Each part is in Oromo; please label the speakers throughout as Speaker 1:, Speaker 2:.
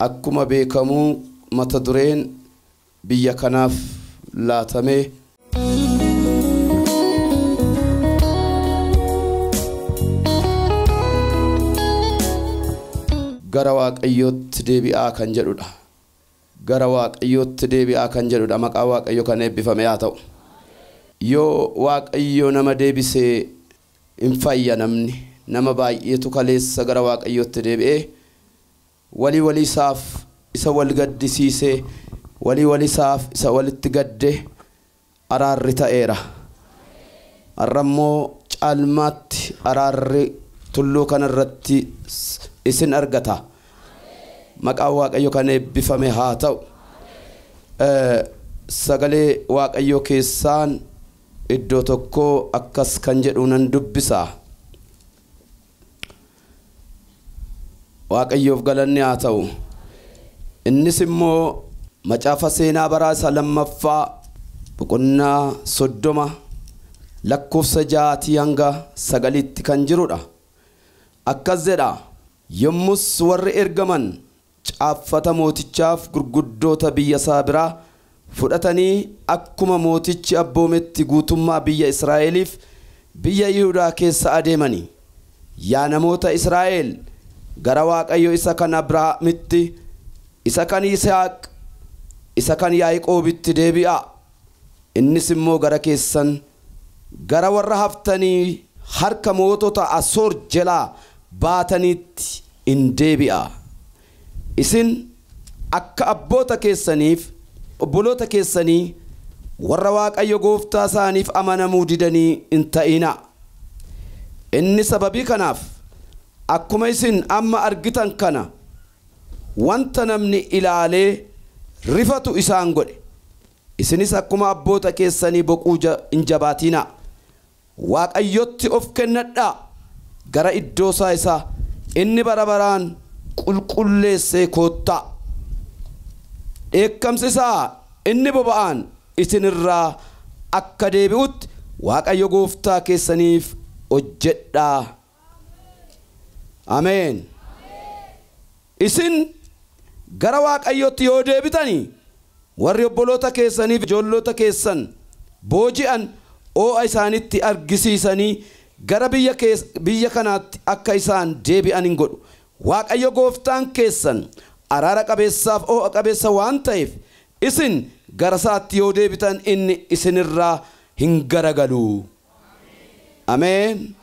Speaker 1: akkuma beekamu mata dureen biyya kanaaf laatame gara Waaqayyootti deebi'aa kan jedhudha. Gara Waaqayyootti deebi'aa kan jedhudha. Maqaa Waaqayyoo kan eebbifame haa ta'u. Yoo Waaqayyo nama deebisee hin fayya namni nama baay'eetu kaleessa gara Waaqayyootti deebi'ee walii isaaf isa wal gaddisiisee walii isaaf isa walitti gadde araarri ta'eera. Arrammoo caalmaatti araarri tulluu kanarratti isin argata. Maqaa Waaqayyo kan eebbifame haa ta'u. Sagalee Waaqayyo keessaan iddoo tokko akkas kan jedhu nan dubbisa. Waaqayyoof galanni haa ta'u. Innis immoo macaafa seenaa baraa isa lammaffaa boqonnaa 30 lakkoofsa 6 hanga 9 kan jirudha. Akkas jedha. Yommus warri ergaman caaffata mootichaaf gurguddoota biyya isaa biraa fudhatanii akkuma mootichi abboometti guutummaa biyya Israa'eliif biyya Yihuudaa keessa adeemani. Yaa namoota Israa'el gara Waaqayyo isa kan Abrahaamitti, isa kan Yisaaq, isa kan Yaaqoobitti deebi'aa. Innis immoo gara keessan gara warra haftanii harka mootota Asoor jalaa baataniitti in deebi'aa. Isin akka abboota keessaniif obboloota keessanii warra Waaqayyo gooftaa isaaniif amanamuu didanii hin ta'inaa. Inni sababii kanaaf akkuma isin amma argitan kana wanta namni ilaalee rifatu isaan godhe. Isinis akkuma abboota keessanii boquu hin jabaatinaa. Waaqayyotti of kennadhaa. Gara iddoo isaa inni bara baraan qulqulleessee koottaa. Dheekkamsi isaa inni boba'aan isinirraa akka deebi'utti Waaqayyo gooftaa keessaniif hojjedhaa. Ameen. Isin gara Waaqayyotti yoo deebitanii warri obboloota keessaniif ijoollota keessan booji'an oo'a isaanitti argisiisanii gara biyya kanaatti akka isaan deebi'an hin godhu. Waaqayyo gooftaan keessan araara qabeessaaf oo'a qabeessa waan ta'eef isin gara isaatti yoo deebitan inni isinirraa hin garagalu. Ameen.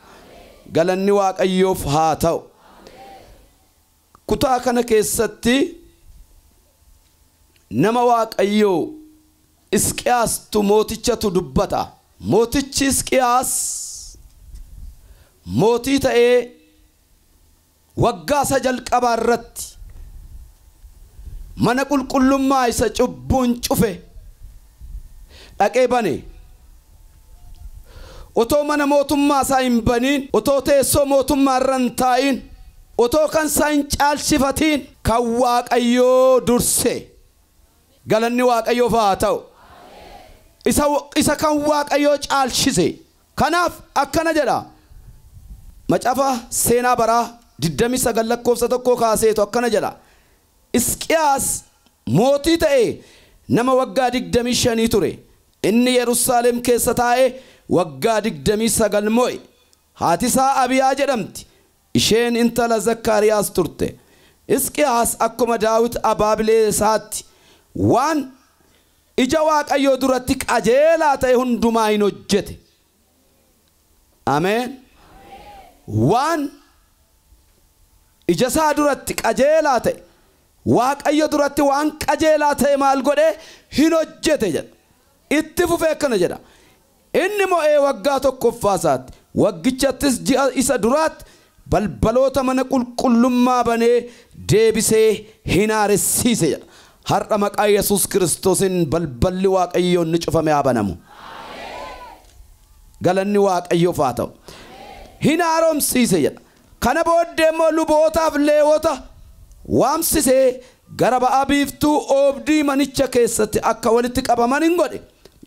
Speaker 1: Galanni Waaqayyoof haa ta'u. Kutaa kana keessatti nama Waaqayyoo Hisqiyaastu mootichatu dubbata. Mootichi Hisqiyaas mootii ta'ee waggaa jalqabaa irratti mana qulqullummaa isa cubbuun cufe dhaqee bane. Otoo mana mootummaa isaa hin baniin, otoo teessoo mootummaa irra hin taa'in, otoo kan isaa hin caalchifatiin kan Waaqayyoo durse. Galanni Waaqayyoof haa ta'u. Isa kan Waaqayyoo caalchise. Kanaaf akkana jedha. Macaafa seenaa baraa 29 lakkoofsa 1 kaaseetu akkana jedha. Hisqiyaas mootii ta'e nama waggaa 25 ture. Inni Yerusaalem keessa taa'ee waggaa 29 mo'e. Haati isaa Abiyaa jedhamti. Isheen intala Zakkaariyaas turte. Hisqiyaas akkuma Daawit abaabilee isaatti waan ija Waaqayyoo duratti qajeelaa ta'e hundumaa hin hojjete. Ameen. Waan ija isaa duratti qajeelaa ta'e Waaqayyo duratti waan qajeelaa ta'e maal godhe hin hojjete jedha. Itti fufee akkana jedha. Inni mo'ee waggaa tokkoffaasaatti waggichattis ji'a isa duraatti balbaloota mana qulqullummaa banee deebisee hin haaressiise jedha. Har'a maqaa Yesuus Kiristoosin balballi Waaqayyoon ni cufame haa banamu. Galanni Waaqayyoof haa ta'u. Hin haaromsiise jedha. Kana booddee immoo lubootaaf Leewwota waamsisee gara ba'a biiftuu oobdii manicha keessatti akka walitti qabaman hin godhe.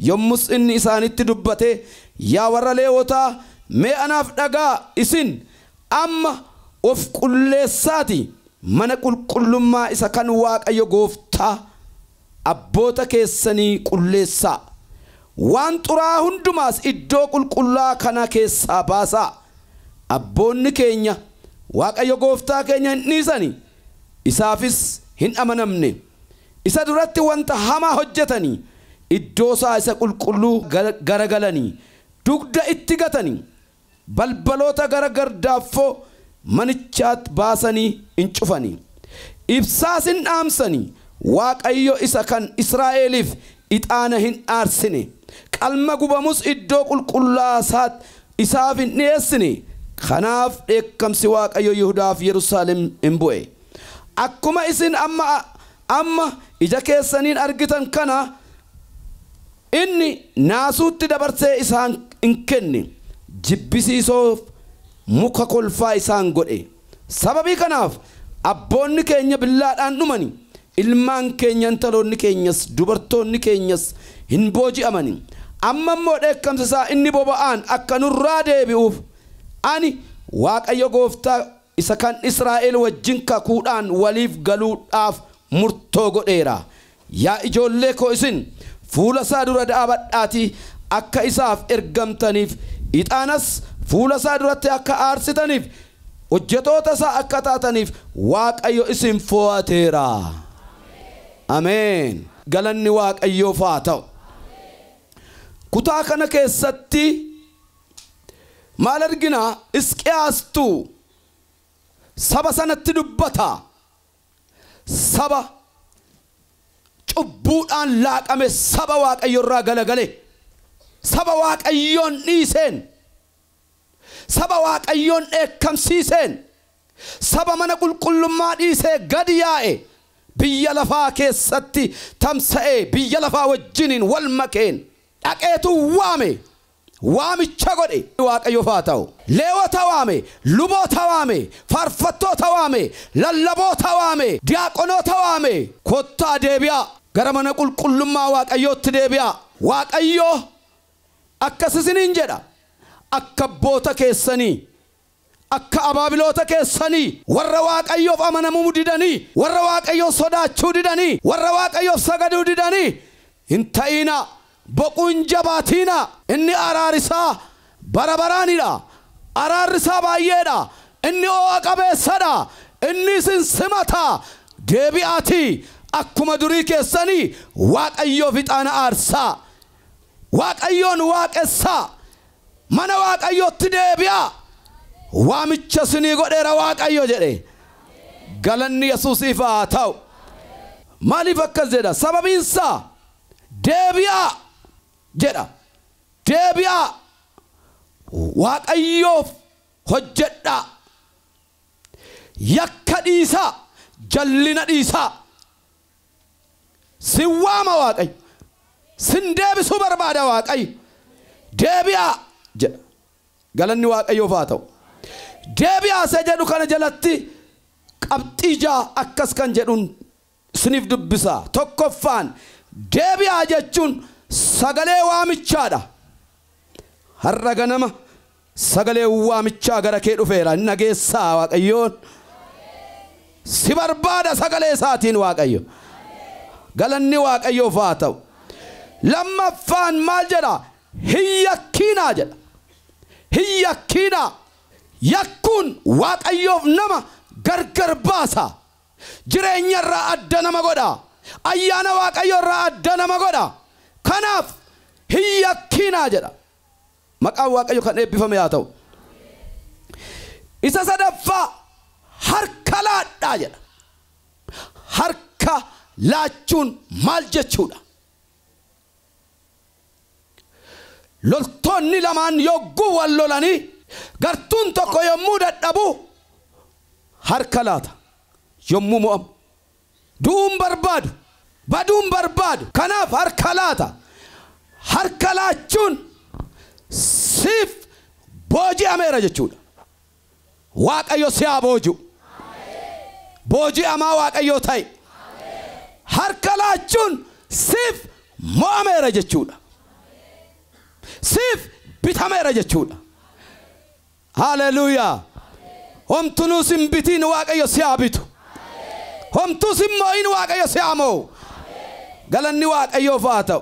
Speaker 1: Yommus inni isaanitti dubbate, yaa warra Leewwotaa mee anaaf dhagaa, isin amma of qulleessaati mana qulqullummaa isa kan Waaqayyo Gooftaa abboota keessanii qulleessaa waan xuraa hundumaas iddoo qulqullaa kana keessaa baasaa abboonni keenya Waaqayyo Gooftaa keenya hin dhiisani isaafis hin amanamne isa duratti wanta hamaa hojjetanii iddoo isaa isa qulqulluu garagalanii dugda itti gatanii balbaloota gara gardaaffoo manichaat baasanii hin cufanii ibsaas hin dhaamsanii Waaqayyo isa kan Israa'eliif ixaana hin aarsine qalma gubamus iddoo qulqullaasaat isaaf hin dhiyeessine kanaaf dheekkamsi Waaqayyo Yihudaaf Yerusaalem hin bu'e akkuma isin amma ija keessaniin argitan kana inni naasuutti dabarsee isaan hin kenne jibbisiisoof muka kolfaa isaan godhe sababii kanaaf abboonni keenya billaadhaan dhumani ilmaan keenya intaloonni keenyas dubartoonni keenyas hin booji'amani amma immoo dheekkamsa isaa inni boba'aan akka nurraa deebi'uuf ani Waaqayyo Gooftaa isa kan Israa'el wajjin kakuudhaan waliif galuudhaaf murtoo godheera yaa ijoollee koo isin fuula isaa dura dhaabadhaatii akka isaaf ergamtaniif ixaanas fuula isaa duratti akka aarsitaniif hojjetoota isaa akka taataniif Waaqayyo isin fo'ateera Ameen galanni Waaqayyoof haa ta'u kutaa kana keessatti maal argina Hisqiyaastu saba sanatti dubbata saba cubbuudhaan laaqame saba Waaqayyo irraa galagale saba Waaqayyoon dhiiseen saba Waaqayyoon dheekkamsiiseen saba mana qulqullummaa dhiisee gadi yaa'e biyya lafaa keessatti tamsa'ee biyya lafaa wajjiniin wal makeen dhaqeetu waame waamicha godhe Waaqayyoof haa ta'u Leewwota waame luboota waame faarfattoota waame lallaboota waame diyaaqonoota waame kottaa deebi'aa gara mana qulqullummaa Waaqayyootti deebi'aa Waaqayyo akkas isiniin jedha akka abboota keessanii akka abaabiloota keessanii warra Waaqayyoof amanamuu didanii warra Waaqayyoof sodaachuu didanii warra Waaqayyoof sagaduu didanii hin ta'ina boquun jabaatina inni araarisaa barabaraanidha araarisaa baay'eedha inni oo'a qabeessadha inni isin simata deebi'aatii akkuma durii keessanii Waaqayyoof ixaana aarsaa Waaqayyoon waaqessaa mana Waaqayyootti deebi'aa waamicha isinii godheera Waaqayyo jedhe galanni Yesuusiif haa ta'u maaliif akkas jedha sababiinsaa deebi'aa jedha deebi'aa Waaqayyoof hojjedhaa yakka dhiisaa jallina dhiisaa sin waama Waaqayyo sin deebisuu barbaada Waaqayyo deebi'aa jedha galanni Waaqayyoof haa ta'u deebi'aa isa jedhu kana jalatti qabxii jaa akkas kan jedhuun isiniif dubbisa tokkoffaan deebi'aa jechuun sagalee waamichaadha har'a ganama sagalee waamichaa gara kee dhufeera nageessaa Waaqayyoon si barbaada sagalee isaatiin Waaqayyo galanni Waaqayyoof haa ta'u lammaffaan maal jedha hiyyakkiinaa jedha hiyyakkiinaa yakkuun Waaqayyoof nama gargar baasa jireenya irraa adda nama godha ayyaana Waaqayyo irraa adda nama godha kanaaf hiyyakkiinaa jedha maqaan Waaqayyo kan eebbifame haa ta'u isa sadaffaa harka laadhaa jedha harka laachuun maal jechuudha loltoonni lamaan yogguu wal lolanii gartuun tokko yommuu dadhabu harka laata yommuu mo'amu du'uun barbaadu baduun barbaadu kanaaf harka laata harka laachuun siif booji'ameera jechuudha Waaqayyo si haa booji'u booji'amaa Waaqayyo ta'e harka laachuun siif mo'ameera jechuudha siif bitameera jechuudha Hallelujah Homtunuu simbitiin Waaqayyo si habitu. Homtuu simmo'in Waaqayyo si hamoo. Galanni Waaqayyoof haa ta'u.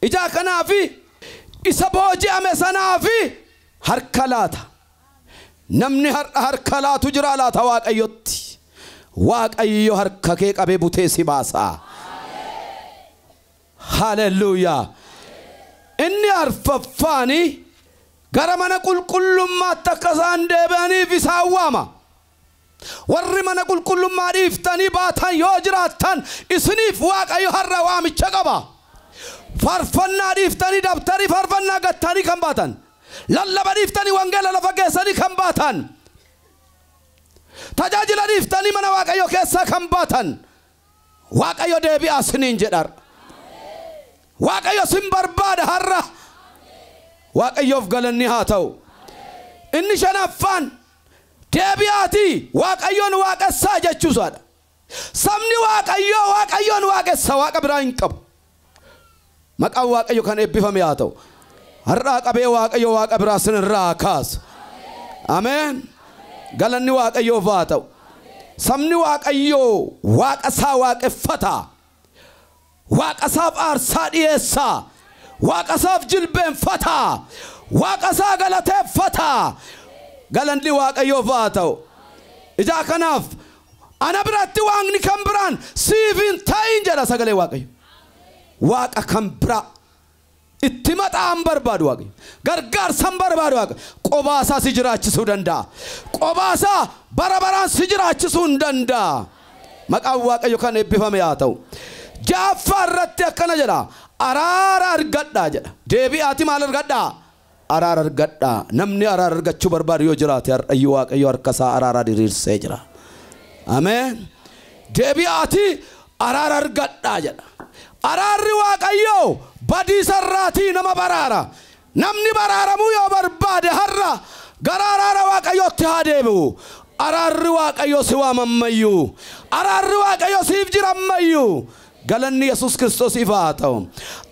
Speaker 1: Ijaa kanaafi isa booji'ame sanaafi harka laata. Namni harka laatu jira laata Waaqayyotti. Waaqayyo harka kee qabee butee si baasa. Hallelujah. Inni arfaffaani gara mana qulqullummaatti akka isaan deebi'aniif isaan waama. Warri mana qulqullummaa dhiiftanii baatan yoo jiraattan isiniif Waaqayyo har'a waamicha qaba. Faarfannaa dhiiftanii dabtarii faarfannaa gattanii kan baatan. Lallaba dhiiftanii wangeela lafa geessanii kan baatan. Tajaajila dhiiftanii mana Waaqayyo keessaa kan baatan. Waaqayyo deebi'aa isiniin jedhar. Waaqayyo sin barbaada har'a. Waaqayyoof galanni haa ta'u. Inni shanaffaan deebi'aati Waaqayyoon waaqessaa jechuusaadha. Sabni Waaqayyoon waaqessa Waaqa biraa hin qabu. Maqaan Waaqayyo kan eebbifame haa ta'u. Har'a qabee Waaqayyo Waaqa biraa sinirraa kaasu. Ameen. Galanni Waaqayyoof haa ta'u. Sabni Waaqayyo waaqasaa waaqeffata. Waaqasaaf aarsaa dhiyeessa. Waaqasaaf jilbeenfata. Waaqasaa galateeffata. Galanni Waaqayyoof haa ta'u. Ijaa kanaaf ana biratti waaqni kan biraan siif hin ta'in jedha sagalee Waaqayyo. Waaqa kan biraa itti maxaan barbaadu Waaqayyo. Gargaarsan barbaadu Waaqayyo. Qobaasaa si jiraachisuu danda'a. Qobaasaa bara baraan si jiraachisuu hin danda'a. Maqaan Waaqayyo kan eebbifame haa ta'u. Jaaffaa irratti akkana jedha. Araara argadhaa jedha. Deebi'aati maal argadhaa? Araara argadhaa. Namni araara argachuu barbaadu yoo jiraate har'ayyu Waaqayyo harkasaa araara diriirsee jira. Ameen. Deebi'aati araara argadhaa jedha. Araarri Waaqayyo badiisa irraatii nama baraara. Namni baraaramuu yoo barbaade har'a gara araara Waaqayyootti haa deebi'u. Araarri Waaqayyo si waamammayyuu. Araarri Waaqayyo siif jirammayyuu. Galanni Yesuus Kiristoosiif haa ta'u.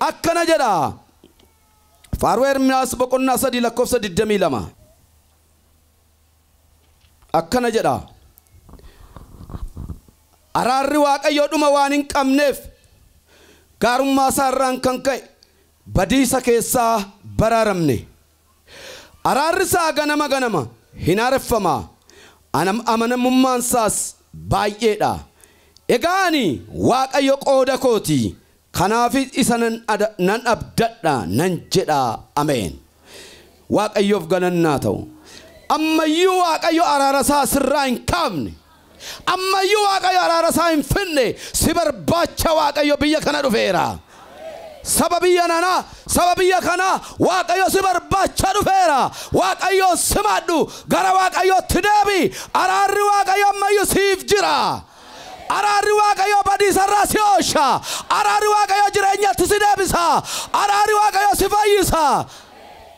Speaker 1: Akkana jedha. Faaruu Ermiyaas boqonnaa 3 lakkoofsa 22. Akkana jedha. Araarri Waaqayyo dhuma waan hin qabneef gaarummaa isaa irraan kan ka'e badiisa keessaa baraaramne. Araarri isaa ganama ganama hin haareffamaa. Amanamummaan isaas baay'eedha. Egaani Waaqayyo qooda kooti. Kanaaf isa nan abdadha nan jedha. Ameen. Waaqayyoof galannaa ta'u. Ammayyuu Waaqayyo araara isaa sirraa hin kaafne. Ammayyuu Waaqayyo araara isaa hin finne. Si barbaacha Waaqayyo biyya kana dhufeera. Sababiyya kana Waaqayyo si barbaacha dhufeera. Waaqayyo simadhu gara Waaqayyootti deebi. Araarri Waaqayyo ammayyuu siif jira. Araarri Waaqayyo badiisa irraa si oolcha. Araarri Waaqayyo jireenyatti si deebisa. Araarri Waaqayyo si fayyisa.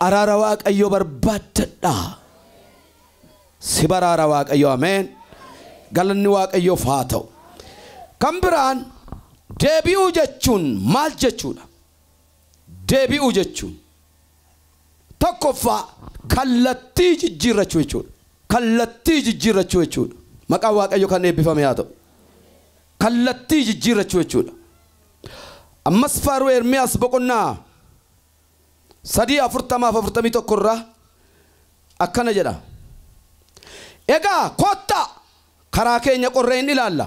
Speaker 1: Araara Waaqayyo barbaadadha. Si baraara Waaqayyo. Ameen. Galanni Waaqayyoof haa ta'u. Kan biraan deebi'uu jechuun maal jechuudha? Deebi'uu jechuun tokkoffaa kallattii jijjiirrachuu jechuudha. Kallattii jijjiirrachuu jechuudha. Maqaan Waaqayyo kan eebbifame haa ta'u. Kallattii jijjiirrachuu jechuudha. Ammas faaruu Ermiyaas boqonnaa 3:40-41 irraa akkana jedha. Egaa kottaa karaa keenya qorree hin ilaalla.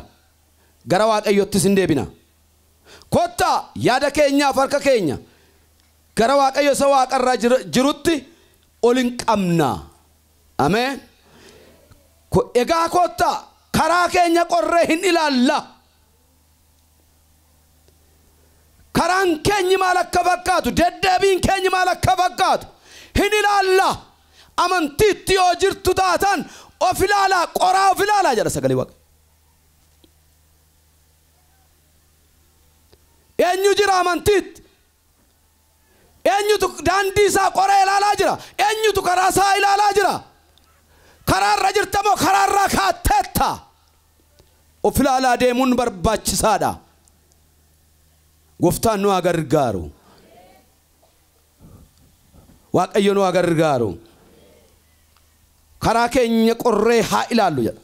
Speaker 1: Gara Waaqayyottis hin deebina. Kottaa yaada keenyaaf harka keenya gara Waaqayyo isa waaqarraa jirutti ol hin qabna. Ameen. Egaa kottaa karaa keenya qorree hin ilaalla. Karaan keenyi maal akka fakkaatu, deddeebiin keenyi maal akka fakkaatu hin ilaalla. Amantiitti yoo jirtu taatan of ilaalaa, qoraa of ilaalaa jedha sagalee Waaqa. Eenyu jira amantiitti? Eenyutu daandii isaa qoree ilaalaa jira? Eenyutu karaa isaa ilaalaa jira? Karaarra jirta moo karaarraa kaatteetta? Of ilaalaa deemuun barbaachisaadha. Gooftaan nu haa gargaaru. Waaqayyo nu haa gargaaru. karaa keenya qorree haa ilaallu jedha.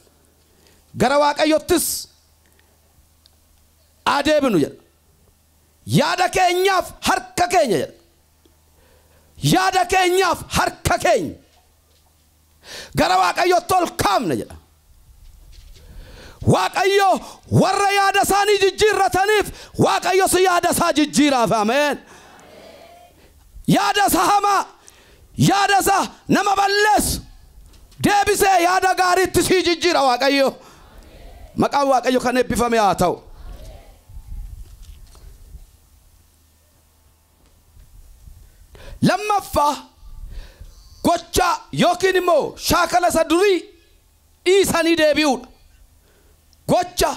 Speaker 1: Gara Waaqayyottis adeebinu jedha. Yaada keenyaaf harka keenya jedha. Yaada keenyaaf harka keenya gara Waaqayyotti ol kaafna jedha. Waaqayyo warra yaada isaanii jijjiirrataniif Waaqayyo si yaada isaa jijjiiraaf. Ameen. Yaada isaa hamaa, yaada isaa nama balleessu deebisee yaada gaariitti si jijjiira Waaqayyo. Maqaan Waaqayyo kan eebbifame haa ta'u. Lammaffaa gocha yookiin immoo shaakala isa durii dhiisanii deebi'uudha. Gocha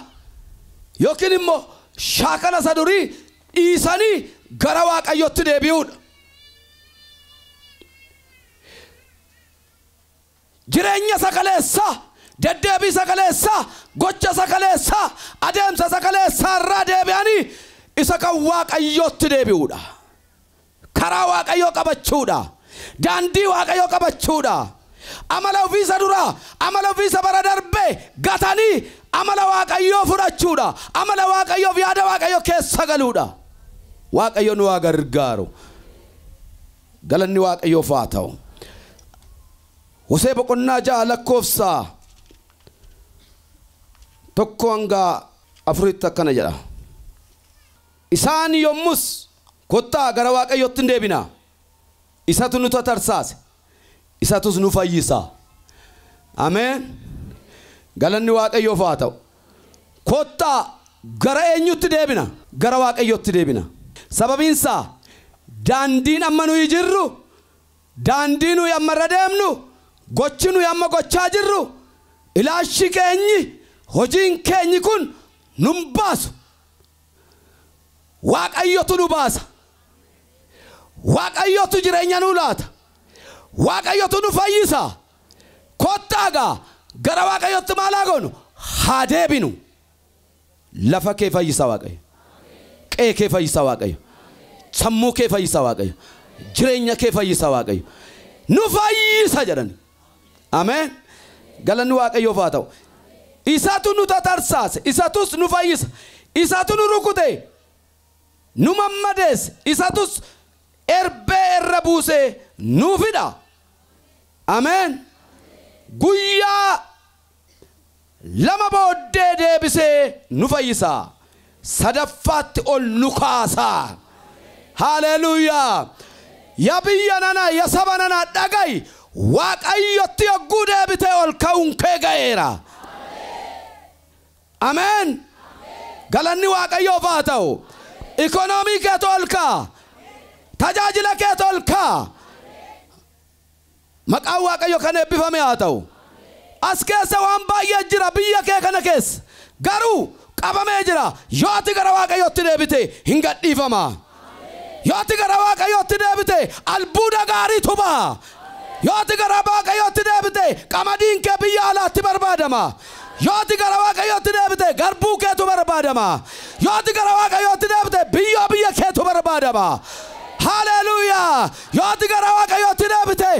Speaker 1: yookiin immoo shaakala isa durii dhiisanii gara Waaqayyotti deebi'uudha. Jireenya sakaleessaa, deddeebii sakaleessaa, gocha sakaleessaa, adeemsa sakaleessaa irraa deebi'anii isa kan Waaqayyotti deebi'uudha. Karaa Waaqayyoo qabachuudha. Daandii Waaqayyoo qabachuudha. Amala ofiisa duraa, amala ofiisa bara darbee gatanii amala Waaqayyoo fudhachuudha. Amala Waaqayyoof yaada Waaqayyoo keessa galuudha. Waaqayyo nu haa gargaaru. Galanni Waaqayyoof haa ta'u. Hosee boqonnaa 6 lakkoofsa 1 hanga 4 akkana jedha. Isaan yommus kottaa gara Waaqayyotti deebina. Isatu nu tatarsaase. Isatus nu fayyisa. Ameen. Galanni Waaqayyoof haa ta'u. Kottaa gara eenyutti deebina? Gara Waaqayyotti deebina. Sababiinsa daandiin amma nu jirru, daandiin nu amma deemnu, gochi nu amma gochaa jirru, ilaalchi keenyi, hojiin keenyi kun nun baasu. Waaqayyotu nu baasa. Waaqayyotu jireenya nu laata. Waaqayyotu nu fayyisa. Kottaagaa gara Waaqayyotti maal haa goonu? Haa deebinu. Lafa kee fayyisa Waaqayyo. Qe'ee kee fayyisa Waaqayyo. Sammuu kee fayyisa Waaqayyo. Jireenya kee fayyisa Waaqayyo. Nu fayyisa jedhan. Ameen. Galanni Waaqayyoof haa ta'u. Isatu nu tatarsaase. Isatus nu fayyisa. Isatu nu rukute. Nu mammadeesse. Isatus erbee irra buusee nu fida. Ameen. Guyyaa lama booddee deebisee nu fayyisa. Sadaffaatti ol nu kaasa. Hallelujah. Ya biyya nana ya saba nana dhaga'i. Waaqayyotti yogguu deebitee ol ka'uun kee ga'eera. Ameen. Galanni Waaqayyoof haa ta'u. Ikonoomii kee ol ka'a. Tajaajila kee ol ka'a. Maqaan Waaqayyo kan eebbifame haa ta'u. As keessa waan baay'ee jira biyya kee kana keessa. Garuu qabamee jira. Yoo ati gara Waaqayyotti deebitee hin gadhiifama. Yoo ati gara Waaqayyotti deebitee albuuda gaariitu ba'a. Yoo ati gara Waaqayyotti deebitee qamadiin kee biyya alaatti barbaadama. Yoo ati gara Waaqayyotti deebitee garbuu keetu barbaadama. Yoo ati gara Waaqayyotti deebitee biyya keetu barbaadama. Hallelujah. Yoo ati gara Waaqayyotti deebitee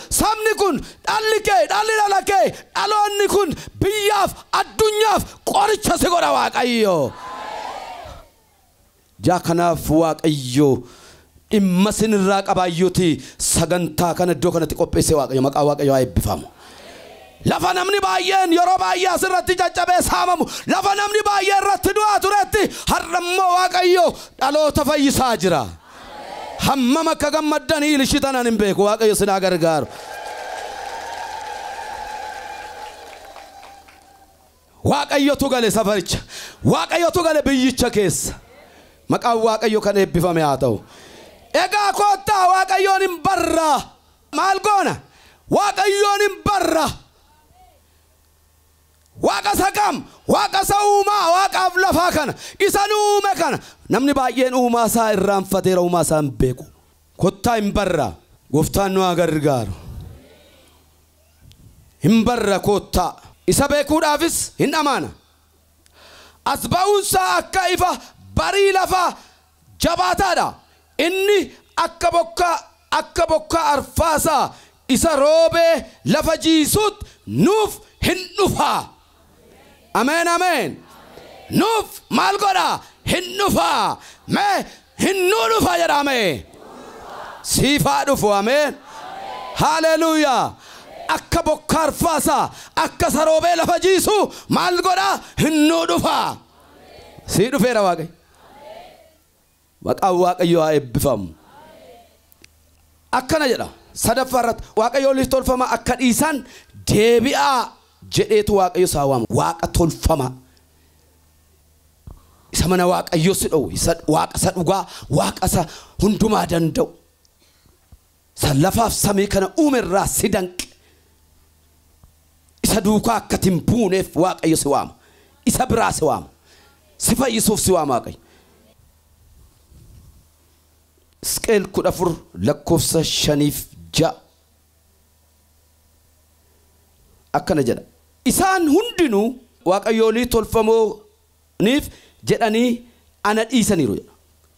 Speaker 1: sabni kun dhalli kee dhalli dhala kee dhaloonni kun biyyaaf addunyaaf qoricha si godha Waaqayyo. Jaakanaaf Waaqayyo dhimma sinirraa qabaayyuuti sagantaa kana iddoo kanatti qopheesse Waaqayyo. Maqaa Waaqayyo haa eebbifamu. Lafa namni baay'een yeroo baay'ee asirratti caccabee saamamu, lafa namni baay'ee irratti du'aa turetti har'a immoo Waaqayyo dhaloota fayyisaa jira. Hammam akka gammaddanii ilishitanan hin beeku. Waaqayyo sin haa gargaaru. Waaqayyotu gale safaricha. Waaqayyotu gale biyyicha keessa. Maqaan Waaqayyo kan eebbifame haa ta'u. Egaa kottaa Waaqayyoon hin barra. Maal goona? Waaqayyoon hin barra. Waaqa sakam, Waaqa sa uumaa, Waaqaaf lafaa kana, isa nu uume kana. Namni baay'een uumaa isaa irraanfateera, uumaa isaa hin beeku. Kottaa hin barra. Gooftaan nu haa gargaaru. Hin barra kottaa. Isa beekuudhaafis hin amaana. As ba'uunsaa akka ifa barii lafaa jabaataadha. Inni akka bokkaa arfaasaa isa roobee lafa jiisut nuuf hin dhufa. Amen amen. Nuuf maal godha hin dhufa. Mee hin nu dhufa jedhame. Siifaa dhufu. Amen. Hallelujah. Akka bokkaar faasa akka saroobee lafa jiisu maal godha hin nu dhufa. Si dhufeera Waaqayyo. Maqaan Waaqayyoo haa eebbifamu. Akkana jedha sadaffaarratti Waaqayyoo liif tolfama akka dhiisan deebi'aa jedheetu Waaqayyo isaa waama. Waaqa tolfama isa mana Waaqayyoo si dhowu isa Waaqa isa dhugaa Waaqa isa hundumaa danda'u isa lafaaf samii kana uumerraa si danqe isa duukaa akka timbuuneef Waaqayyo si waama. Isa biraa si waama. Si fayyisuuf si waama Waaqayyo. Skeel kudhafur lakkoofsa 5-6 akkana jedha. Isaan hundinuu Waaqayyoolii tolfamooniif jedhanii ana dhiisaniiru jedha.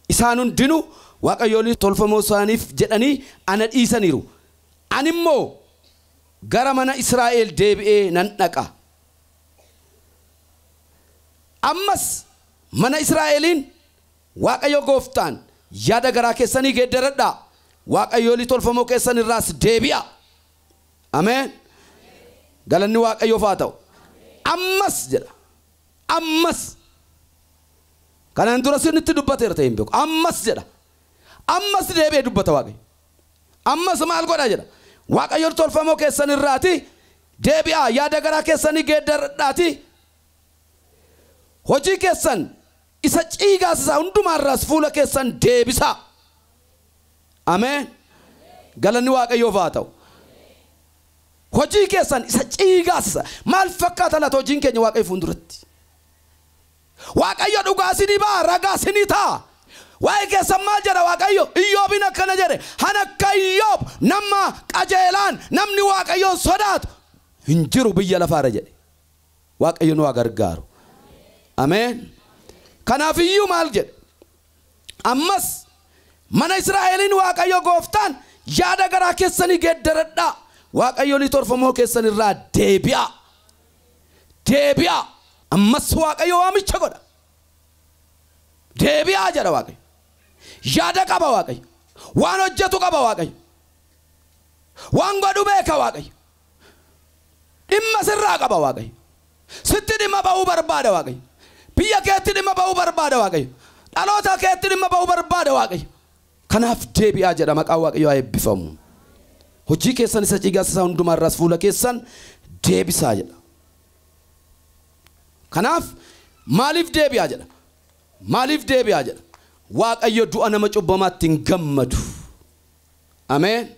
Speaker 1: Isaan hundinuu Waaqayyoolii tolfamoo isaaniif jedhanii ana dhiisaniiru. Ani immoo gara mana Israa'el deebi'ee nan dhaqa. Ammas mana Israa'eliin Waaqayyo gooftaan yaada garaa keessanii geeddaradhaa. Waaqayyoolii tolfamoo keessan irraas deebi'a. Amen. Galanni Waaqayyoof haa ta'u. Ammas jedha. Ammas. Kanaan dura sinitti dubbateera ta'e hin beeku. Ammas jedha. Ammas deebi'ee dubbata Waaqayyo. Ammas maal godha jedha. Waaqayyoolii tolfamoo keessan irraati deebi'a. Yaada garaa keessanii geeddaradhaati. Hojii keessan isa ciigaasisaa hundumaarraas fuula keessan deebisa. Amen. Galanni Waaqayyoof haa ta'u. Hojii keessan isa ciigaasisa maal fakkaata laata hojiin keenya Waaqayyo fuulduratti. Waaqayyo dhugaa isinii ba'a ragaa isinii ta'a. Waa'ee keessan maal jedha Waaqayyo Iyyoobin akkana jedhe han akka Iyyoob nama qajeelaan namni Waaqayyoon sodaatu hin jiru biyya lafaarra jedhe. Waaqayyo nu haa gargaaru. Amen. Kanaaf iyyuu maal jedhe ammas mana Israa'eliin Waaqayyo gooftaan yaada garaa keessanii geeddaradhaa. Waaqayyoolii tolfamoo keessan irraa deebi'a. Deebi'a. Ammas Waaqayyo waamicha godha. Deebi'a jedha Waaqayyo. Yaada qaba Waaqayyo. Waan hojjetu qaba Waaqayyo. Waan godhu beeka Waaqayyo. Dhimma sirraa qaba Waaqayyo. Sitti dhimma ba'uu barbaada Waaqayyo. Biyya keetti dhimma ba'uu barbaada Waaqayyo. Dhaloota keetti dhimma ba'uu barbaada Waaqayyo. Kanaaf deebi'a jedha maqaan Waaqayyo haa eebbifamu. Hojii keessan isa ciigaasisaa hundumaarraas fuula keessan deebisaa jedha. Kanaaf maaliif deebi'a jedha. Maaliif deebi'a jedha. Waaqayyo du'a nama cubbamaatti hin gammadu. Amen.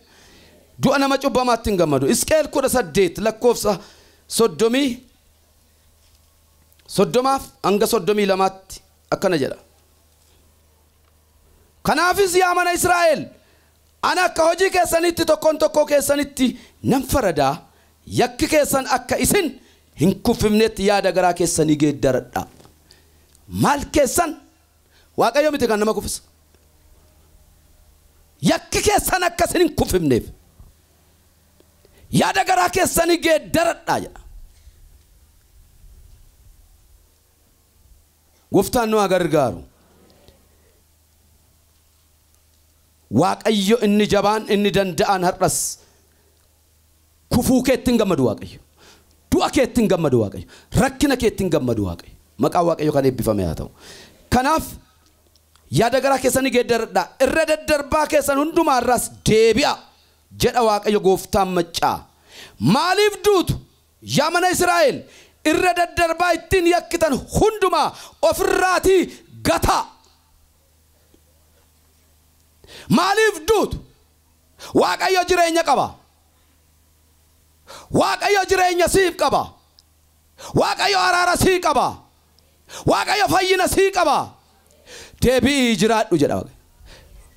Speaker 1: Du'a nama cubbamaatti hin gammadu. Iskeel 18 lakkoofsa 30 hanga 32 akkana jedha. Kanaafis yaa mana Israa'el ana akka hojii keessanitti tokkoon tokkoo keessanitti nan faradaa yakki keessan akka isin hin kuffifnetti yaada garaa keessanii geeddaradhaa. Maal keessan Waaqayyo miti kan nama kuffisa. Yakki keessan akka isin hin kuffifneef yaada garaa keessanii geeddaradhaa jedha. Gooftaan nu haa gargaaru. Waaqayyo inni jabaan inni danda'an har'as kufuu keetti hin gammadu Waaqayyo. Du'a keetti hin gammadu Waaqayyo. Rakkina keetti hin gammadu Waaqayyo. Maqaan Waaqayyo kan eebbifame haa ta'u. Kanaaf yaada garaa keessanii geeddaradhaa. Irra daddarbaa keessan hundumaarraas deebi'a jedha Waaqayyo gooftaan maccaa. Maaliif duutu yaa mana Israa'el irra daddarbaa ittiin yakkitan hundumaa ofirraatii gata. Maaliif duutu Waaqayyo jireenya qaba. Waaqayyo jireenya siif qaba. Waaqayyo araara sii qaba. Waaqayyo fayyina sii qaba. Deebii jiraadhu jedha Waaqayyo.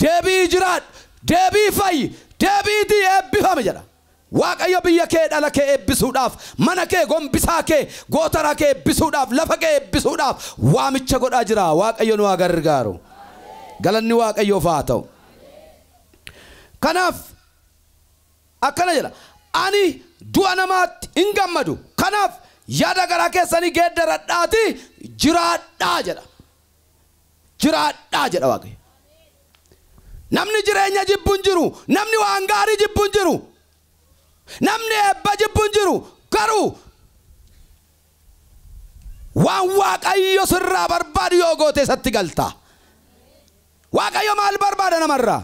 Speaker 1: Deebii jiraadhu. Deebii fayyi. Deebiitii eebbifame jedha. Waaqayyo biyya kee dhala kee eebbisuudhaaf mana kee gombisaa kee gootara kee eebbisuudhaaf lafa kee eebbisuudhaaf waamicha godhaa jira. Waaqayyo nu haa gargaaru. Galanni Waaqayyoof haa ta'u. Kanaaf akkana jedha ani du'a namaatti hin gammadu kanaaf yaada garaa keessanii geeddaradhaati jiraadhaa jedha Waaqayyo namni jireenya jibbuun jiru namni waan gaarii jibbuun jiru namni eebba jibbuun jiru garuu waan Waaqayyo sirraa barbaadu yoo goote isatti galta Waaqayyo maal barbaada namarraa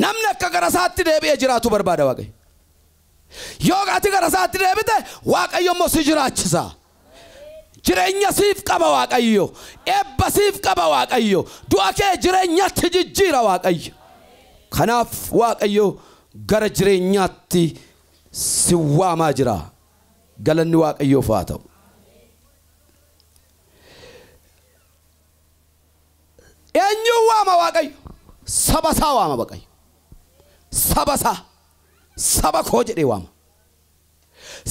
Speaker 1: namni akka gara isaatti deebi'ee jiraatu barbaada Waaqayyo yoo ati gara isaatti deebite Waaqayyo immoo si jiraachisa jireenya siif qaba Waaqayyo eebba siif qaba Waaqayyo du'a kee jireenyatti jijjiira Waaqayyo kanaaf Waaqayyo gara jireenyaatti si waamaa jira galanni Waaqayyoof haa ta'u eenyu waama Waaqayyo saba isaa waama Waaqayyo saba isaa saba koo jedhee waama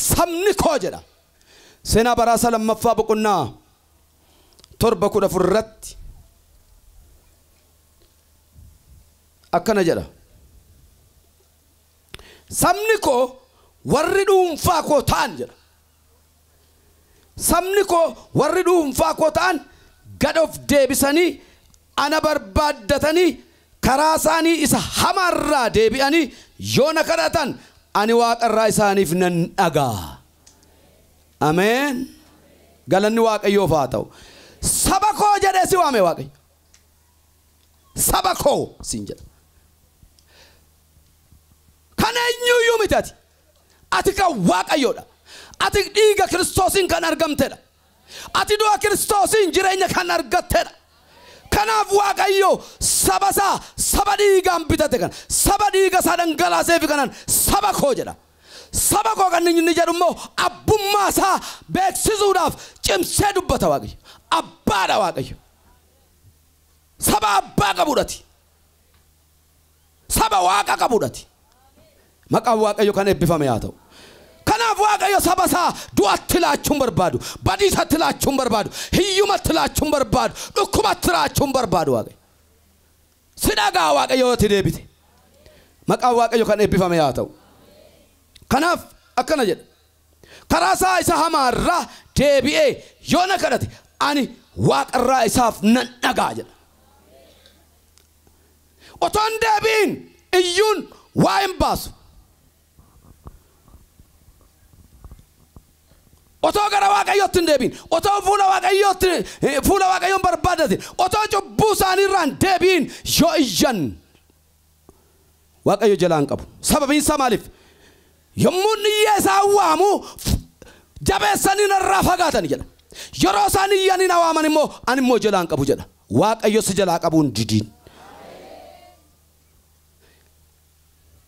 Speaker 1: sabni koo jedha seenaa baraasa lammaffaa boqonnaa 7:14 irratti akkana jedha sabni koo warri dhuunfaa koo ta'an jedha sabni koo warri dhuunfaa koo ta'an gad of deebisanii ana barbaaddatanii karaa isaanii isa hamaarraa deebi'anii yoo na kadhatan ani waaqarraa isaaniif nan dhagaa Amen galanni Waaqayyoof haa ta'u saba koo jedhee si waame Waaqayyo saba koo siin jedha kana eenyuyyuu miti ati kan Waaqayyoodha ati dhiiga Kiristoosiin kan argamtedha ati du'a Kiristoosiin jireenya kan argattedha kanaaf Waaqayyo saba isaa saba dhiigaan bitate kan saba dhiiga isaa dhangalaaseef kanan saba koo jedha saba koo kan inni jedhu immoo abbummaa isaa beeksisuudhaaf cimsee dubbata Waaqayyo abbaadha Waaqayyo saba abbaa qabuudhaati saba waaqa qabuudhaati maqaan Waaqayyo kan eebbifame haa ta'u kanaaf Waaqayyo saba isaa du'atti laachuun barbaadu badiisatti laachuun barbaadu hiyyumatti laachuun barbaadu dhukkubatti laachuun barbaadu Waaqayyo si dhagaa Waaqayyo yoo deebite maqaan Waaqayyo kan eebbifame haa ta'u kanaaf akkana jedha karaa isaa isa hamaarraa deebi'ee yoo na kadhate ani waaqarraa isaaf nan dhagaa jedha otoon deebiin iyyuun waa hin baasu otoo gara Waaqayyootti hin deebiin otoo fuula Waaqayyoon barbaadatin otoo cubbuu isaaniirraan deebiin yoo iyyan Waaqayyo jalaan qabu sababiin isaa maaliif yommuu niyyee isaa waamu jabeessanii narraa fagaatan jedha yeroo isaan iyyanii na waaman immoo ani immoo jalaan qabu jedha Waaqayyo si jalaa qabuun didiin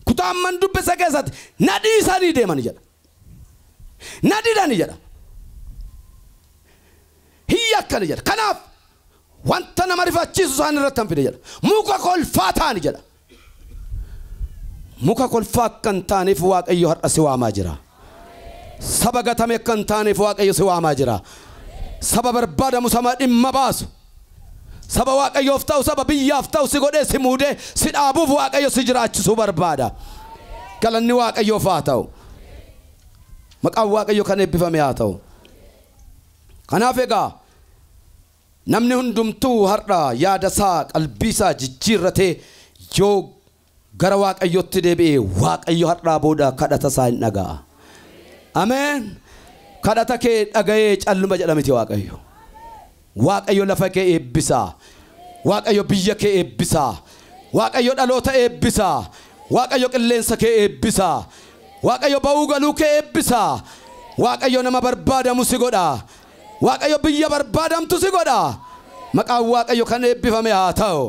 Speaker 1: kutaan dubbisa keessatti nadii isaanii deeman jedha nadidani jedha hiyya akkana jedha kanaaf wanta nama rifachiisu isaan irratti hanfide jedha muka kolfaa ta'ani jedha muka kolfaa kan taaneef Waaqayyo har'a si waamaa jira saba gatame kan taaneef Waaqayyo si waamaa jira saba barbaadamu sama dhimma baasu saba Waaqayyoof ta'u saba biyyaaf ta'u si godhee si muudee si dhaabuuf Waaqayyo si jiraachisuu barbaada galanni Waaqayyoof haa ta'u maqaan Waaqayyo kan eebbifame haa ta'u kanaaf egaa namni hundumtuu har'a yaada isaa qalbii isaa jijjiirratee yoo gara Waaqayyootti deebi'ee Waaqayyo har'aa booda kadhata isaa hin dhaga'a Amen kadhata kee dhaga'ee calluma jedha miti Waaqayyo lafa kee eebbisaa Waaqayyo biyya kee eebbisaa Waaqayyo dhaloota eebbisaa Waaqayyo qilleensa kee eebbisaa Waaqayyo ba'uu galuu kee eebbisaa Waaqayyo nama barbaadamu si godha Waaqayyo biyya barbaadamtu si godha maqaan Waaqayyo kan eebbifame haa ta'u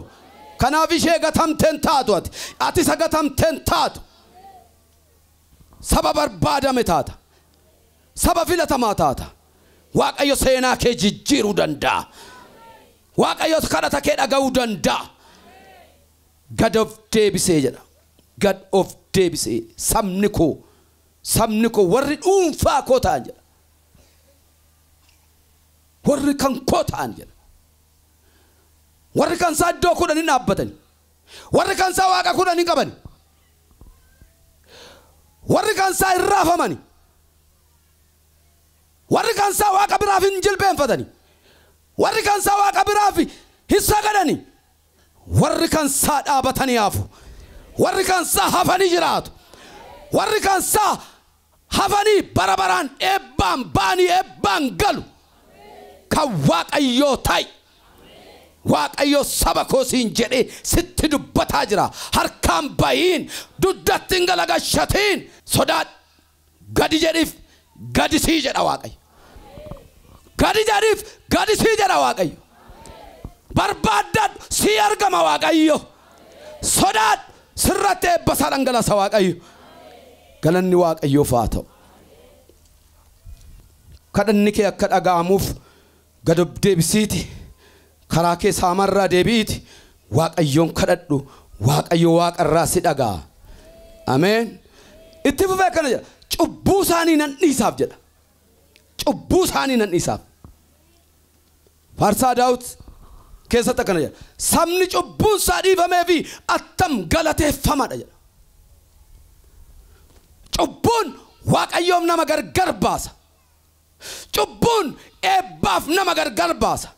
Speaker 1: kanaaf ishee gatamteen taatu ati isa gatamteen taatu saba barbaadame taata saba filatamaa taata Waaqayyo seenaa kee jijjiiruu danda'a Waaqayyo kadhata kee dhaga'uu danda'a gad of deebisee jedha gad of deebisee sabni koo warri dhuunfaa koo ta'an jedha warri kan koo ta'an jedha warri kan isaa iddoo kudhanii dhaabbatan warri kan isaa waaqa kudhanii qaban warri kansaa irraafamani warri kansaa waaqa biraaf hin jilbeenfatani warri kansaa waaqa biraaf hin sagadani warri kansaa dhaabatanii hafu warri kansaa hafanii jiraatu warri kansaa hafanii barabaraan eebbaan baanii eebbaan galu kan Waaqayyoo ta'e Waaqayyo saba koosiin jedhee sitti dubbataa jira harkaan bayiin duddatti hin galagashatiin sodaadhu gadi jedhiif gadisii jedha Waaqayyo gadi jedhiif gadisii jedha Waaqayyo barbaadadhu si argama Waaqayyo sodaadhu sirratti eebbasaa dhangalasa Waaqayyo galanni Waaqayyoof haa ta'u kadhanni kee akka dhaga'amuuf gad of deebisiiti karaa kee saamarraa deebiiti Waaqayyoon kadhadhu Waaqayyo waaqarraa si dhaga'a ameen itti fufee kana jedha cubbuu isaanii nan dhiisaaf jedha cubbuu isaanii nan dhiisaaf faarsaa Daawit keessatti akkana jedha sabni cubbuun isaa dhiifameefi attam galateeffamadha jedha cubbuun Waaqayyoom nama gargar baasa cubbuun eebbaaf nama gargar baasa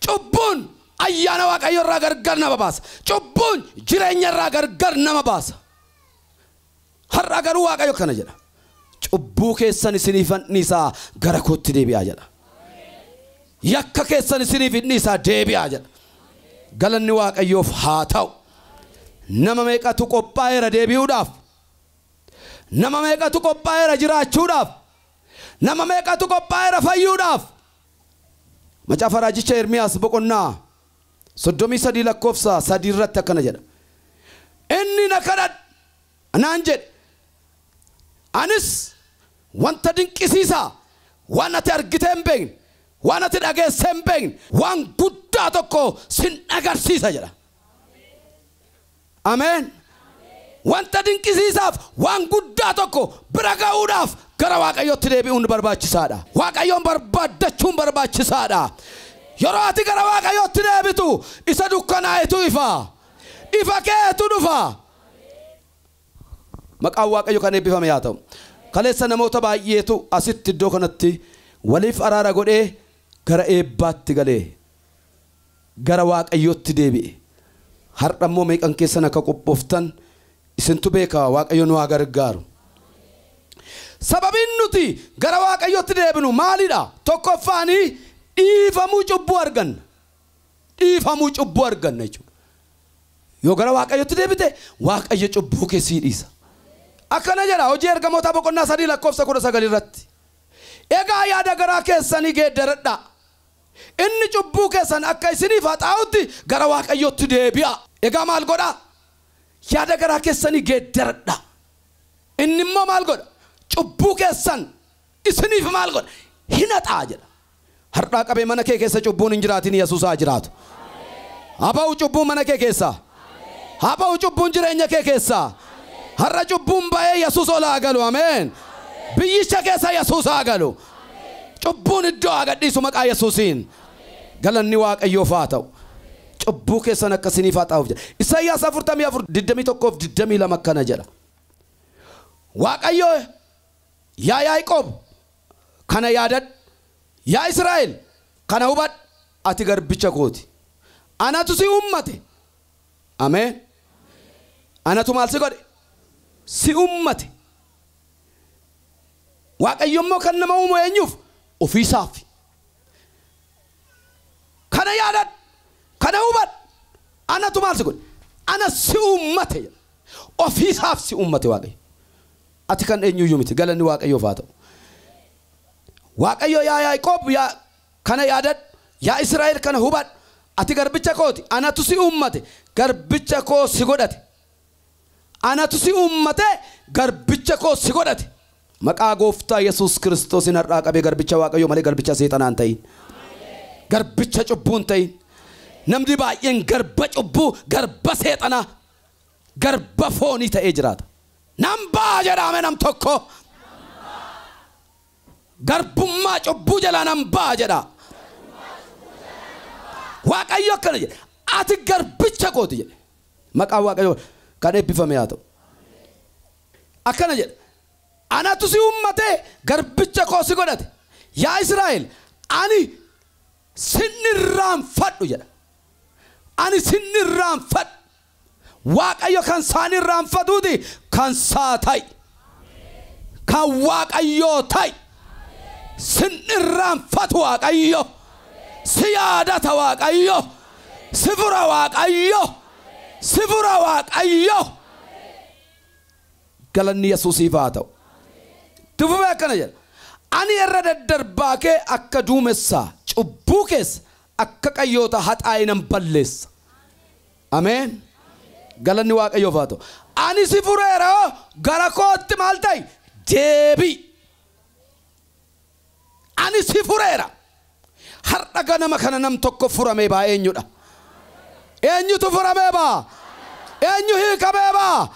Speaker 1: cubbuun ayyaana Waaqayyo irraa gargar nama baasa cubbuun jireenya irraa gargar nama baasa har'a garuu Waaqayyo kana jedha cubbuu keessan isiniif dhiisaa gara kootti deebi'aa jedha yakka keessan isiniif dhiisaa deebi'aa jedha galanni Waaqayyoof haa ta'u nama meeqatu qophaa'eera deebi'uudhaaf nama meeqatu qophaa'eera jiraachuudhaaf nama meeqatu qophaa'eera fayyuudhaaf macaafa raajicha Ermiyaas boqonnaa 33 lakkoofsa 3 irratti akkana jedha inni na kadhadhu naan jedhe anis wanta dinqisiisaa waan ati argitee hin beekne waan ati dhageessee hin beekne waan guddaa tokko sin agarsiisa jedha ameen wanta dinqisiisaaf waan guddaa tokko bira ga'uudhaaf gara Waaqayyootti deebi'uun barbaachisaadha Waaqayyoon barbaaddachuun barbaachisaadha yeroo ati gara Waaqayyootti deebitu isa dukkanaa'etu ifa keetu dhufa maqaan Waaqayyo kan eebbifame haa ta'u kaleessa namoota baay'eetu asitti iddoo kanatti waliif araara godhee gara eebbaatti galee gara Waaqayyootti deebi'e har'a immoo meeqan keessan akka qophooftan isintu beeka Waaqayyo nu haa gargaaru sababiin nuti gara Waaqayyootti deebinu maalidha tokkoffaanii dhiifamuu cubbuu arganna jechuudha yoo gara Waaqayyootti deebite Waaqayyo cubbuu kee sii dhiisa akkana jedha hojii ergamoota boqonnaa 3 lakkoofsa 19 irratti egaa yaada garaa keessanii geeddaradha inni cubbuu keessan akka isiniif haxaa'utti gara Waaqayyootti deebi'a egaa maal godha yaada garaa keessanii geeddaradha inni immoo maal godha cubbuu keessan isiniif maal godha hin haxaa jedha har'aa qabee mana kee keessa cubbuun hin jiraatin Yesuus haa jiraatu haba'u cubbuun mana kee keessa haba'u cubbuun jireenya kee keessa har'a cubbuun ba'ee Yesuus ol haa galu ameen biyyicha keessa Yesuus haa galu cubbuun iddoo haa gadhiisu maqaa Yesuusiin galanni Waaqayyoof haa ta'u cubbuu keessan akka isiniif haxaa'uuf jedha Isaayyaas 44:21-22 akkana jedha Waaqayyo yaa Yaaqoob kana yaadadhu yaa Israa'el kana hubadhu ati garbicha kooti anatu si ummate ameen anatu maal si godhe si ummate Waaqayyo immoo kan nama uumu eenyuuf ofiisaaf kana yaadadhu kana hubadhu anatu maal si godhe ana si ummate ofiisaaf si ummate Waaqayyo ati kan eenyuyyuu miti galanni Waaqayyoof haa ta'u Waaqayyo yaa Yaaqoob yaa kana yaadadhu yaa Israa'el kana hubadhu ati garbicha kooti anatu si ummate garbicha koo si godhate anatu si ummate garbicha koo si godhate maqaa gooftaa Yesuus Kiristoosin har'aa qabee garbicha Waaqayyo malee garbicha seexanaan ta'in garbicha cubbuun ta'in namni baay'een garba cubbuu garba seexanaa garba foonii ta'ee jiraata nambaa jedhame nam tokko garbummaa cubbuu jala nambaa jedha Waaqayyo akkana jedhe ati garbicha kooti jedhe maqaa Waaqayyo kan eebbifame haa ta'u akkana jedhe Ana tusi ummate garbicha koo si godhate. Yaa Israa'el ani sinirraan fadhu jedha. Ani sinirraan fadhu. Waaqayyo kan saanirraan fadhuuti kan saa ta'i. Kan Waaqayyoo ta'i. Sinirraan fadhu Waaqayyo. Si yaadata Waaqayyo. Si fura Waaqayyo. Si fura Waaqayyo. Galanni Yesuusiif haa ta'u. Tufuma akkana jedha. Ani irra daddarbaa kee akka duumessaa cubbuu keessa akka qayyoota haxaa'inan balleessa. Ameen. Galanni Waaqayyoof haa ta'u. Ani si fureera gara kootti maal ta'i? Deebi'i. Ani si fureera. Har'a ganama kana nam tokko furamee baa eenyudha? Eenyutu furamee baa? Eenyu hiikamee baa?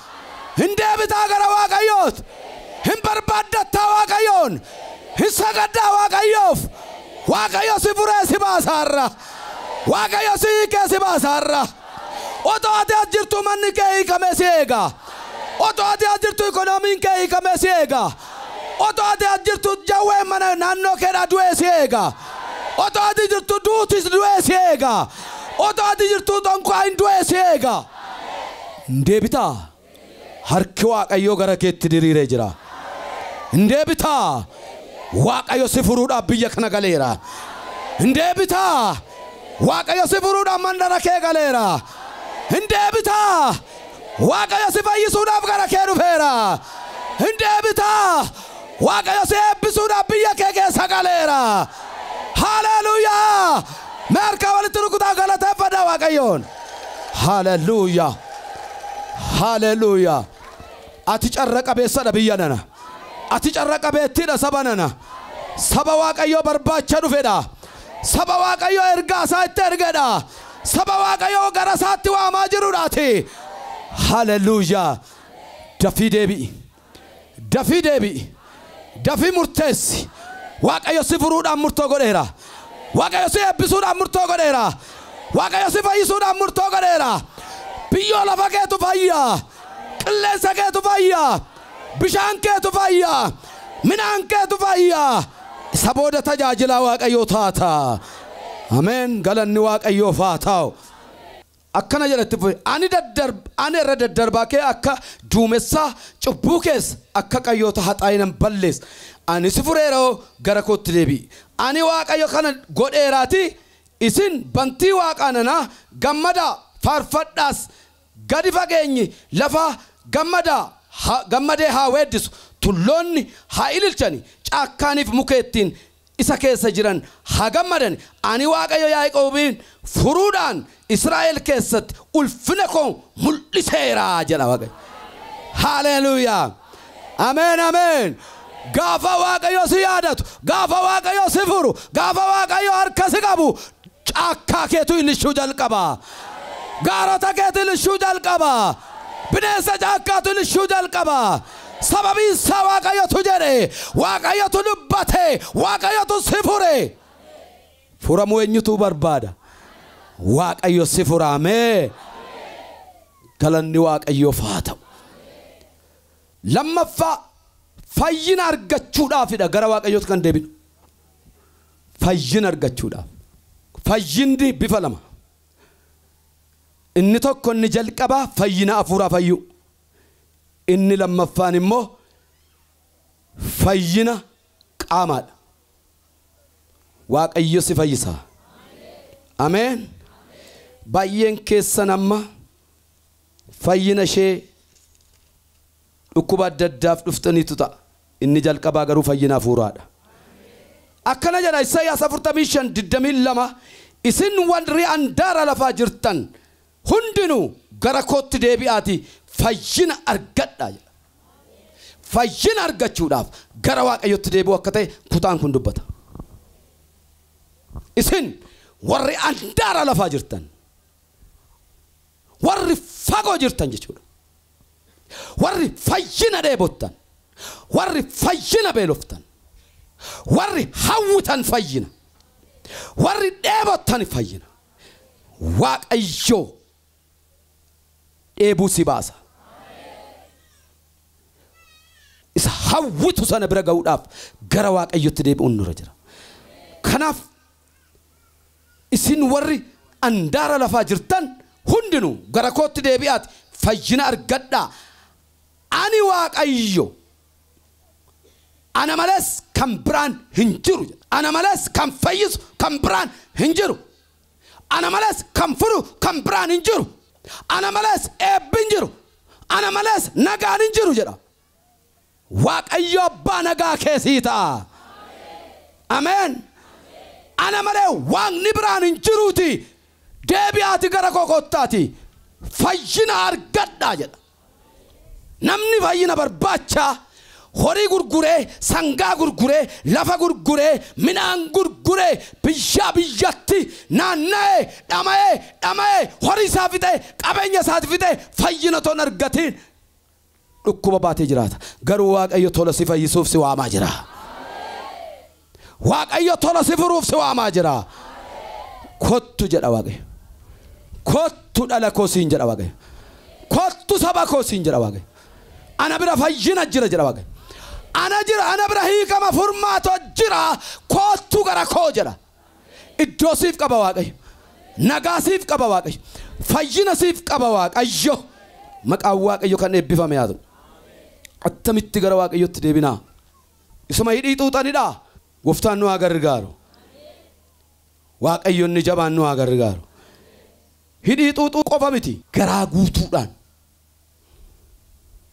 Speaker 1: Hin deebitaa gara Waaqayyooti. Hin barbaaddattaa Waaqayyoon. Hin sagaddaa Waaqayyoof. Waaqayyo si furee si baasaarra. Waaqayyo si hiikee si baasaarra. Otoo ati as jirtu manni kee hiikamee si eega. Otoo ati as jirtu ikoonomiin kee hiikamee si eega. Otoo ati as jirtu jawween mana naannoo keedhaa du'ee si eega. Otoo ati jirtu duutis du'ee si eega. Otoo ati jirtu donkwaayin du'ee si eega. Deebitaa. Harki Waaqayyoo gara keetti diriiree jira. Deebitaa. Waaqayyo si furuudhaaf biyya kana galeera. Deebitaa. Waaqayyo si furuudhaaf mandara kee galeera. Deebitaa. Waaqayyo si fayyisuudhaaf gara kee dhufeera. Deebitaa. Waaqayyo si eebbisuudhaaf biyya kee keessa galeera. Hallelujah. Merka walitti rukutaa galateeffadhaa Waaqayyoon. Hallelujah. Hallelujah. Ati carra qabeessadha biyya nana. Ati carra qabeettiidha saba nana. Saba Waaqayyoo barbaacha dhufedha. Saba Waaqayyoo ergaa isaa itti ergedha. Saba Waaqayyoo gara isaatti waamaa jirudhaati. Hallelujah. Dafii deebi'i. Dafii deebi'i. Dafii murteessi. Waaqayyo si furuudhaan murtoo godheera. Waaqayyo si eebbisuudhaan murtoo godheera. Waaqayyo si fayyisuudhaan murtoo godheera. Biyyoo lafa keetu fayyaa. Qilleensa keetu fayyaa. Bishaan keetu fayyaa. Midhaan keetu fayyaa. Isa booda tajaajila Waaqayyoo taata. Ameen. Galanni Waaqayyoof haa ta'u. Akkana jedhatti ani irra daddarbaa kee akka duumessaa cubbuu keessa akka qayyoota haxaa'inan balleessa. Ani si fureera gara kootti deebi'i. Ani Waaqayyo kana godheeraati. Isin bantii Waaqaananaa gammadaa faarfadhaas gadi fageenyi lafa gammadee haa weeddisu. Tulloonni haa ililchani. Caakkaaniif mukeettiin isa keessa jiran haa gammadan. Ani Waaqayyo Yaaqoobiin furuudhaan Israa'el keessatti ulfina koo mul'iseera jedha Waaqayyo. Hallelujah. Ameen ameen. Gaafa Waaqayyo si yaadatu, gaafa Waaqayyo si furu, gaafa Waaqayyo harka si qabu, caakkaa keetu ilishuu jalqaba. Gaarota keetu ilishuu jalqaba. Bineensa caakkaatu ilishuu jalqaba. Sababiin isaa Waaqayyotu jedhe, Waaqayyotu dubbate, Waaqayyotu si fure. Furamuu eenyutu barbaada? Waaqayyo si furame. Galanni Waaqayyoof haa ta'u. Lammaffaa fayyina argachuudhaafidha gara Waaqayyootti kan deebinu. Fayyina argachuudhaaf. Fayyinni bifa lama. Inni tokko inni jalqaba fayyina hafuuraa fayyu. Inni lammaffaan immoo fayyina qaamaadha. Waaqayyo si fayyisa. Ameen. Baay'een keessan amma fayyina ishee dhukkuba adda addaaf dhuftaniitu ta'a. Inni jalqabaa garuu fayyina hafuuraadha. Akkana jedha Isaayyaas 45:22 isin warri handaara lafaa jirtan hundinuu gara kootti deebi'aatii fayyina argadhaa jedha. Fayyina argachuudhaaf gara Waaqayyootti deebi'u akka ta'e kutaan kun dubbata. Isin warri handaara lafaa jirtan, warri fagoo jirtan jechuudha. Warri fayyina dheebottan, warri fayyina beeloftan, warri hawwitan fayyina, warri dheebottan fayyina. Waaqayyo dheebuu si baasa. isa hawwitu sana bira ga'uudhaaf gara Waaqayyootti deebi'uun nurra jira. Kanaaf isin warri andaara lafaa jirtan hundinuu gara kootti deebi'aati fayyina argadhaa. Ani Waaqayyo ana males kan biraan hin jiru. Ana males kan fayyisu kan biraan hin jiru. Ana males kan furu kan biraan hin jiru. Ana males eebbin jiru. Ana males nagaan hin jiru jedha. Waaqayyo abbaa nagaa keessii ta'a. Amen. Ana malee waaqni biraan hin jiruuti. Deebi'aati gara kookottaati fayyina argadhaa jedha. Namni fayyina barbaacha horii gurguree, sangaa gurguree, lafa gurguree, minaan gurguree, biyyatti naanna'ee, dhama'ee, horii isaa fixee, qabeenya isaa fixee fayyina toon argatiin dhukkuba baatee jiraata. Garuu Waaqayyo tola si fayyisuuf si waamaa jira. Waaqayyo tola si furuuf si waamaa jira. Kottu jedha Waaqayyo. Kottu dhala koo siin jedha Waaqayyo. Kottu saba koo siin jedha Waaqayyo. Ana bira fayyina jira jedha Waaqayyo. Ana bira hiikama furmaata jira. Kottu gara koo jedha. Iddoo siif qaba Waaqayyo. Nagaa siif qaba Waaqayyo. Fayyina siif qaba Waaqayyo. Maqaan Waaqayyo kan eebbifame haa ta'u. Attamitti gara Waaqayyootti deebinaa. Isuma hidhii xuuxanidha. Gooftaan nu haa gargaaru. Waaqayyoon ni jabaan nu haa gargaaru. Hidhii xuuxuu qofa miti garaa guutuudhaan.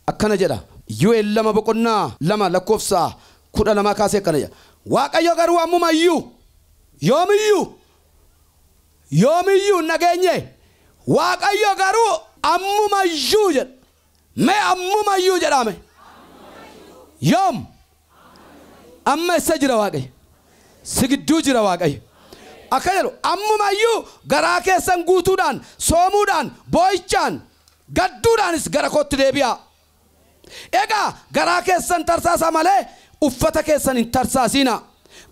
Speaker 1: Akkana jedha. Yoel 2:2 kaasee akkana jedha. Waaqayyo garuu ammumayyuu yoomiyyuu nageenye. Waaqayyo garuu ammumayyuu jedha. Mee ammumayyuu jedhame. Yoom amma isa jira Waaqayyo. Si gidduu jira Waaqayyo. Akka jedhu ammumayyuu garaa keessan guutuudhaan, soomuudhaan, boo'ichaan, gadduudhaanis gara kootti deebi'aa. Egaa garaa keessan tarsaasa malee uffata keessan hin tarsaasina.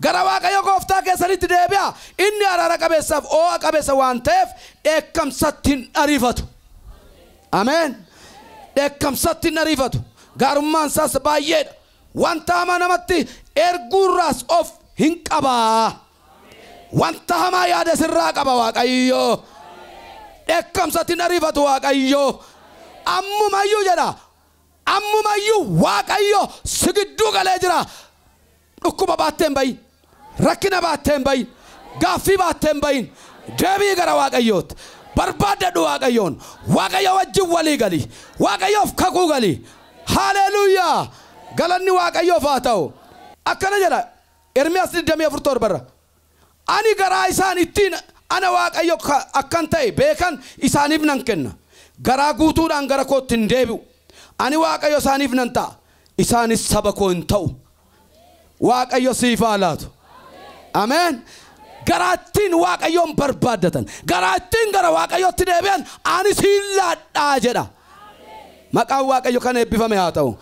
Speaker 1: Gara Waaqayyo Gooftaa keessanitti deebi'aa. Inni araara qabeessaaf oo'a qabeessa waan ta'eef dheekkamsatti hin ariifatu. Ameen. Dheekkamsatti hin ariifatu. Gaarummaan isaas baay'eedha. Wanta hamaa namatti erguurraas of hin qabaa. Wanta hamaa yaada sirraa qaba Waaqayyo. Dheekkamsatti hin ariifatu Waaqayyo. Ammumayyuu jedha. Ammumayyuu Waaqayyo si gidduu galee jira. Dhukkuba baatteen bayin. Rakkina baatteen bayin. Gaaffii baatteen bayin. Deebii gara Waaqayyootti. Barbaadadhu Waaqayyoon. Waaqayyo wajjin walii gali. Waaqayyoof kakuu gali. Haleluuyaa. Galanni Waaqayyoof haa ta'u. Akkana jedha. Ermiyaas 24:7. Ani garaa isaan ittiin ana Waaqayyo akkan ta'e beekan isaaniif nan kenna. Garaa guutuudhaan gara kootti hin deebi'u. Ani Waaqayyo isaaniif nan ta'a. Isaanis saba koo hin ta'u. Waaqayyo siif haa laatu. Ameen. Garaattiin Waaqayyoon barbaadatan. Garaattiin gara Waaqayyootti deebi'an ani siin laadhaa jedha. Maqaan Waaqayyo kan eebbifame haa ta'u.